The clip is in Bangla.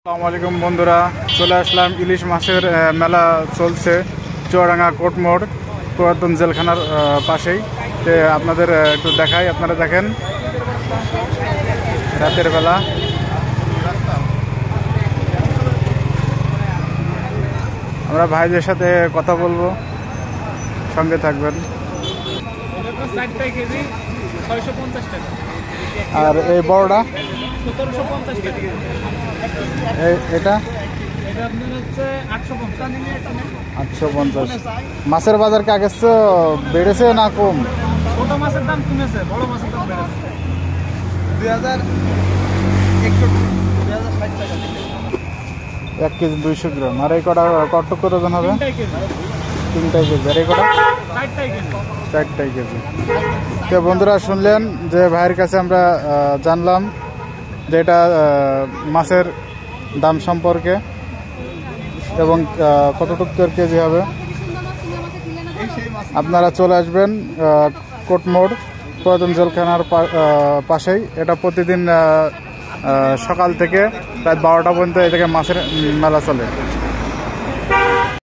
আসসালামু আলাইকুম বন্ধুরা, চলে আসলাম ইলিশ মাছের মেলা চলছে চুয়াডাঙ্গা কোটমোড় পুরাতন জেলখানার পাশেই। আপনাদের একটু দেখাই, আপনারা দেখেন রাতের বেলা। আমরা ভাইদের সাথে কথা বলবো, সঙ্গে থাকবেন। আর এই বড়টা এটা 850। মাছের বাজার কি আগের বেড়েছে না কম? ছোট মাছের দাম কমেছে, বড় মাছের দাম বেড়েছে। 1 কেজি 200 গ্রাম। আর এই কটা কটক কত জন হবে? 3টাই কেজি। আর এই কটা 4টাই কেজি। তো বন্ধুরা শুনলেন যে ভাইয়ের কাছে আমরা জানলাম যে এটা মাছের দাম সম্পর্কে এবং কতটুকু কেজি হবে। আপনারা চলে আসবেন কোটমোড় পুরাতন জেলখানার পাশেই। এটা প্রতিদিন সকাল থেকে রাত 12টা পর্যন্ত এদিকে মাছের মেলা চলে।